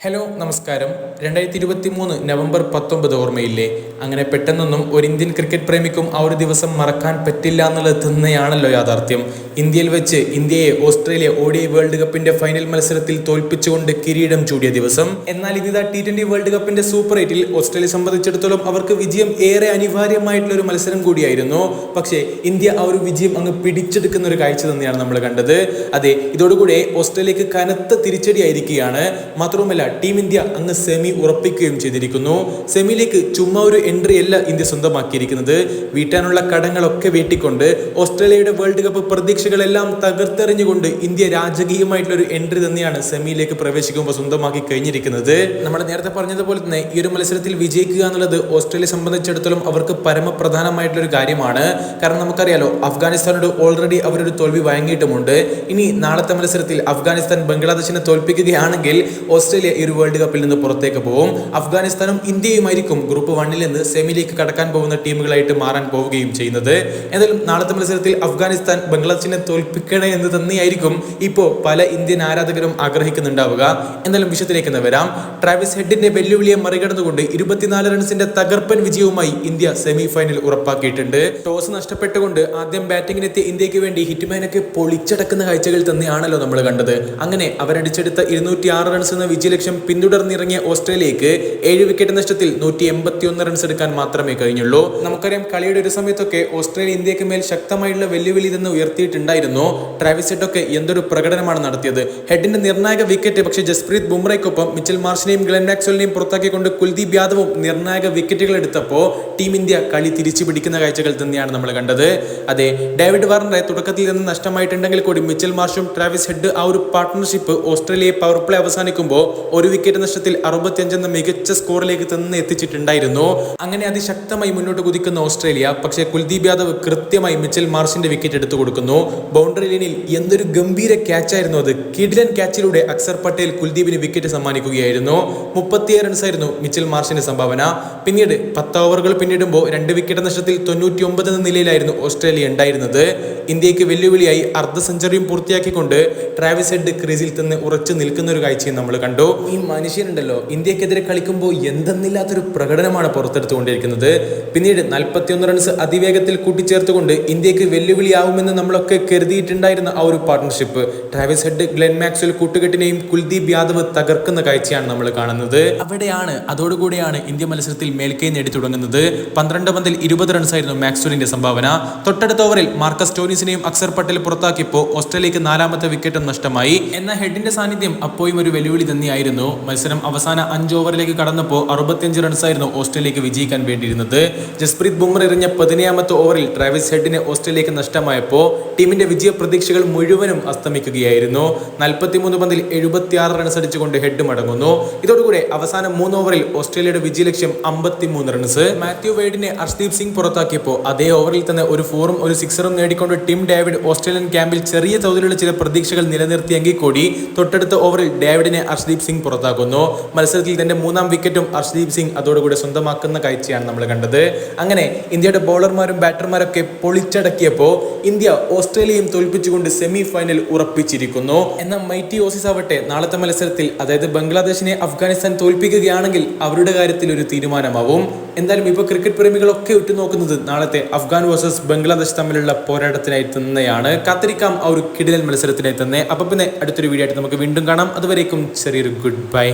Hello നമസ്കാരം. 2023 November 19 ഓർമ്മയില്ലേ? അങ്ങനെ പെട്ടെന്നൊന്നും ഒരു ഇന്ത്യൻ ക്രിക്കറ്റ് പ്രേമിക്കും ആ ഒരു ദിവസം മറക്കാൻ പറ്റില്ല എന്നുള്ളത് തന്നെയാണല്ലോ യാഥാർത്ഥ്യം. ഇന്ത്യയിൽ വെച്ച് ഇന്ത്യയെ ഓസ്ട്രേലിയ ODI വേൾഡ് കപ്പിന്റെ ഫൈനൽ മത്സരത്തിൽ തോൽപ്പിച്ചുകൊണ്ട് കിരീടം ചൂടിയ ദിവസം. എന്നാൽ ഇതാ T20 വേൾഡ് കപ്പിന്റെ സൂപ്പർ 8-ൽ ഓസ്ട്രേലിയ സംബന്ധിച്ചിടത്തോളം അവർക്ക് വിജയം ഏറെ അനിവാര്യമായിട്ടുള്ള ഒരു മത്സരം കൂടിയായിരുന്നു. പക്ഷേ ഇന്ത്യ ആ ഒരു വിജയം അങ്ങ് പിടിച്ചെടുക്കുന്ന ഒരു കാഴ്ച തന്നെയാണ് നമ്മൾ കണ്ടത്. അതെ, ഇതോടുകൂടെ ഓസ്ട്രേലിയക്ക് കനത്ത തിരിച്ചടിയായിരിക്കുകയാണ്. മാത്രവുമല്ല, ടീം ഇന്ത്യ അങ്ങ് സെമി ഉറപ്പിക്കുകയും ചെയ്തിരിക്കുന്നു. സെമിയിലേക്ക് ചുമ്മാ ഒരു എൻട്രി അല്ല ഇന്ത്യ സ്വന്തമാക്കിയിരിക്കുന്നത്. വീട്ടാനുള്ള കടങ്ങളൊക്കെ വീട്ടിക്കൊണ്ട് ഓസ്ട്രേലിയയുടെ വേൾഡ് കപ്പ് പ്രതീക്ഷകളെല്ലാം തകർത്തെറിഞ്ഞുകൊണ്ട് ഇന്ത്യ രാജകീയമായിട്ടുള്ള ഒരു എൻട്രി തന്നെയാണ് സെമിയിലേക്ക് പ്രവേശിക്കുമ്പോൾ സ്വന്തമാക്കി കഴിഞ്ഞിരിക്കുന്നത്. നമ്മൾ നേരത്തെ പറഞ്ഞതുപോലെ തന്നെ ഈ ഒരു മത്സരത്തിൽ വിജയിക്കുക എന്നുള്ളത് ഓസ്ട്രേലിയയെ സംബന്ധിച്ചിടത്തോളം അവർക്ക് പരമപ്രധാനമായിട്ടുള്ള ഒരു കാര്യമാണ്. കാരണം നമുക്കറിയാലോ, അഫ്ഗാനിസ്ഥാനോട് ഓൾറെഡി അവരൊരു തോൽവി വഴങ്ങിയിട്ടുമുണ്ട്. ഇനി നാളത്തെ മത്സരത്തിൽ അഫ്ഗാനിസ്ഥാൻ ബംഗ്ലാദേശിനെ തോൽപ്പിക്കുകയാണെങ്കിൽ ഓസ്ട്രേലിയ ഈ ഒരു വേൾഡ് കപ്പിൽ നിന്ന് പുറത്തേക്ക് പോകും. അഫ്ഗാനിസ്ഥാനും ഇന്ത്യയുമായിരിക്കും ഗ്രൂപ്പ് 1-ൽ നിന്ന് സെമിയിലേക്ക് കടക്കാൻ പോകുന്ന ടീമുകളായിട്ട് മാറാൻ പോവുകയും ചെയ്യുന്നത്. എന്തായാലും നാളത്തെ മത്സരത്തിൽ അഫ്ഗാനിസ്ഥാൻ ബംഗ്ലാദേശിനെ തോൽപ്പിക്കണേ എന്ന് തന്നെയായിരിക്കും ഇപ്പോൾ പല ഇന്ത്യൻ ആരാധകരും ആഗ്രഹിക്കുന്നുണ്ടാവുക. എന്തായാലും വിഷയത്തിലേക്ക് വരാം. ട്രാവിസ് ഹെഡിന്റെ വെല്ലുവിളിയെ മറികടന്നുകൊണ്ട് 24 റൺസിന്റെ തകർപ്പൻ വിജയവുമായി ഇന്ത്യ സെമി ഫൈനൽ ഉറപ്പാക്കിയിട്ടുണ്ട്. ടോസ് നഷ്ടപ്പെട്ടുകൊണ്ട് ആദ്യം ബാറ്റിംഗിനെത്തിയ ഇന്ത്യക്ക് വേണ്ടി ഹിറ്റ്മാനൊക്കെ പൊളിച്ചടക്കുന്ന കാഴ്ചകൾ തന്നെയാണല്ലോ നമ്മൾ കണ്ടത്. അങ്ങനെ അവരടിച്ചെടുത്ത 206 റൺസ് എന്ന വിജയലക്ഷ്യം പിന്തുടർന്നിറങ്ങിയ ഓസ്ട്രേലിയക്ക് 7 വിക്കറ്റ് നഷ്ടത്തിൽ 181 റൺസ് എടുക്കാൻ മാത്രമേ കഴിഞ്ഞുള്ളൂ. നമുക്കറിയാം, കളിയുടെ ഒരു സമയത്തൊക്കെ ഓസ്ട്രേലിയ ഇന്ത്യക്ക് മേൽ ശക്തമായുള്ള വെല്ലുവിളി നിന്ന് ഉയർത്തിയിട്ടുണ്ടായിരുന്നു. ട്രാവിസ് ഹെഡൊക്കെ എന്തൊരു പ്രകടനമാണ് നടത്തിയത്. ഹെഡിന്റെ നിർണായക വിക്കറ്റ് പക്ഷേ ജസ്പ്രീത് ബുംറയ്ക്കൊപ്പം മിച്ചൽ മാർഷിനെയും ഗ്ലെൻ മാക്സ്വെലിനെയും പുറത്താക്കിക്കൊണ്ട് കുൽദീപ് യാദവും നിർണായക വിക്കറ്റുകൾ എടുത്തപ്പോൾ ടീം ഇന്ത്യ കളി തിരിച്ചു പിടിക്കുന്ന കാഴ്ചകൾ തന്നെയാണ് നമ്മൾ കണ്ടത്. അതെ, ഡേവിഡ് വാർണറെ തുടക്കത്തിൽ നിന്ന് നഷ്ടമായിട്ടുണ്ടെങ്കിൽ കൂടി മിച്ചൽ മാർഷും ട്രാവിസ് ഹെഡ് ആ ഒരു പാർട്ട്ണർഷിപ്പ് ഓസ്ട്രേലിയയെ പവർ പ്ലേ അവസാനിക്കുമ്പോൾ ഒരു വിക്കറ്റ് നഷ്ടത്തിൽ 65 എന്ന മികച്ച സ്കോറിലേക്ക് തന്നെ എത്തിച്ചിട്ടുണ്ടായിരുന്നു. അങ്ങനെ അതിശക്തമായി മുന്നോട്ട് കുതിക്കുന്ന ഓസ്ട്രേലിയ പക്ഷേ കുൽദീപ് യാദവ് കൃത്യമായി മിച്ചൽ മാർഷിന്റെ വിക്കറ്റ് എടുത്തു കൊടുക്കുന്നു. ബൗണ്ടറി ലൈനിൽ എന്തൊരു ഗംഭീര ക്യാച്ചായിരുന്നു അത്. കിഡിലൻ ക്യാച്ചിലൂടെ അക്സർ പട്ടേൽ കുൽദീപിന് വിക്കറ്റ് സമ്മാനിക്കുകയായിരുന്നു. 37 റൺസായിരുന്നു മിച്ചൽ മാർഷിന്റെ സംഭാവന. പിന്നീട് 10 ഓവറുകൾ പിന്നിടുമ്പോൾ 2 വിക്കറ്റ് നഷ്ടത്തിൽ 99 എന്ന നിലയിലായിരുന്നു ഓസ്ട്രേലിയ ഉണ്ടായിരുന്നത്. ഇന്ത്യക്ക് വെല്ലുവിളിയായി അർദ്ധ സെഞ്ചുറിയും പൂർത്തിയാക്കിക്കൊണ്ട് ട്രാവിസ് ഹെഡ് ക്രീസിൽ തന്നെ ഉറച്ചു നിൽക്കുന്ന ഒരു കാഴ്ചയും നമ്മൾ കണ്ടു. ഈ മനുഷ്യനുണ്ടല്ലോ, ഇന്ത്യക്കെതിരെ കളിക്കുമ്പോൾ എന്തെന്നില്ലാത്തൊരു പ്രകടനമാണ് പുറത്തെടുത്തുകൊണ്ടിരിക്കുന്നത്. പിന്നീട് 41 റൺസ് അതിവേഗത്തിൽ കൂട്ടിച്ചേർത്തുകൊണ്ട് ഇന്ത്യക്ക് വെല്ലുവിളിയാവുമെന്ന് നമ്മളൊക്കെ കരുതിയിട്ടുണ്ടായിരുന്ന ആ ഒരു partnership Travis Head, Glenn Maxwell കൂട്ടുകെട്ടിനെയും കുൽദീപ് യാദവ് തകർക്കുന്ന കാഴ്ചയാണ് നമ്മൾ കാണുന്നത്. അതോടുകൂടിയാണ് ഇന്ത്യ മത്സരത്തിൽ മേൽക്കൈ നേടി തുടങ്ങുന്നത്. 12 പന്തിൽ 20 റൺസായിരുന്നു മാക്സ്വെലിന്റെ സംഭാവന. തൊട്ടടുത്ത ഓവറിൽ മാർക്കസ് സ്റ്റോയിനിസിനെയും അക്സർ പട്ടേൽ പുറത്താക്കിയപ്പോൾ ഓസ്ട്രേലിയക്ക് 4ാമത്തെ വിക്കറ്റും നഷ്ടമായി. എന്നാൽ ഹെഡിന്റെ സാന്നിധ്യം അപ്പോഴും ഒരു വെല്ലുവിളി തന്നെയായിരുന്നു. മത്സരം അവസാന 5 ഓവറിലേക്ക് കടന്നപ്പോൾ 65 റൺസായിരുന്നു ഓസ്ട്രേലിയക്ക് വിജയിക്കാൻ വേണ്ടിയിരുന്നത്. ജസ്പ്രീത് ബുംറ എറിഞ്ഞ 15ാമത്തെ ഓവറിൽ ട്രാവിസ് ഹെഡിനെ ഓസ്ട്രേലിയക്ക് നഷ്ടമായപ്പോൾ ടീമിന്റെ വിജയ പ്രതീക്ഷകൾ മുഴുവനും അസ്തമിക്കുകയായിരുന്നു. 43 പന്തിൽ 76 റൺസ് അടിച്ചുകൊണ്ട് ഹെഡ് മടങ്ങുന്നു. ഇതോടുകൂടെ അവസാന 3 ഓവറിൽ ഓസ്ട്രേലിയയുടെ വിജയലക്ഷ്യം 53 റൺസ്. മാത്യു വെയ്ഡിനെ അർഷ്ദീപ് സിംഗ് പുറത്താക്കിയപ്പോൾ അതേ ഓവറിൽ തന്നെ ഒരു 4ഉം ഒരു 6ഉം നേടിക്കൊണ്ട് ടിം ഡേവിഡ് ഓസ്ട്രേലിയൻ ക്യാമ്പിൽ ചെറിയ തോതിലുള്ള ചില പ്രതീക്ഷകൾ നിലനിർത്തിയെങ്കിൽ കൂടി തൊട്ടടുത്ത ഓവറിൽ ഡേവിഡിനെ അർഷ്ദീപ് സിംഗ് പുറത്താക്കുന്നു. മത്സരത്തിൽ തന്റെ 3ാം വിക്കറ്റും അർഷ്ദീപ് സിംഗ് അതോടുകൂടി സ്വന്തമാക്കുന്ന കാഴ്ചയാണ് നമ്മൾ കണ്ടത്. അങ്ങനെ ഇന്ത്യയുടെ ബൗളർമാരും ബാറ്റർമാരൊക്കെ പൊളിച്ചടക്കിയപ്പോൾ ഇന്ത്യ ഓസ്ട്രേലിയയും തോൽപ്പിച്ചുകൊണ്ട് സെമി ഫൈനൽ ഉറപ്പിച്ചിരിക്കുന്നു. എന്നാൽ മൈറ്റി ഓസീസ് ആവട്ടെ നാളത്തെ മത്സരത്തിൽ, അതായത് ബംഗ്ലാദേശിനെ അഫ്ഗാനിസ്ഥാൻ തോൽപ്പിക്കുകയാണെങ്കിൽ അവരുടെ കാര്യത്തിൽ ഒരു തീരുമാനമാവും. എന്തായാലും ഇപ്പോൾ ക്രിക്കറ്റ് പ്രേമികളൊക്കെ ഉറ്റുനോക്കുന്നത് നാളത്തെ അഫ്ഗാൻ വേഴ്സസ് ബംഗ്ലാദേശ് തമ്മിലുള്ള പോരാട്ടത്തിനായി തന്നെയാണ്. കാത്തിരിക്കാം ആ ഒരു കിടിലൻ മത്സരത്തിനായി തന്നെ. അപ്പം പിന്നെ അടുത്തൊരു വീഡിയോ ആയിട്ട് നമുക്ക് വീണ്ടും കാണാം. അതുവരേക്കും ചെറിയൊരു ഗുഡ് ബൈ.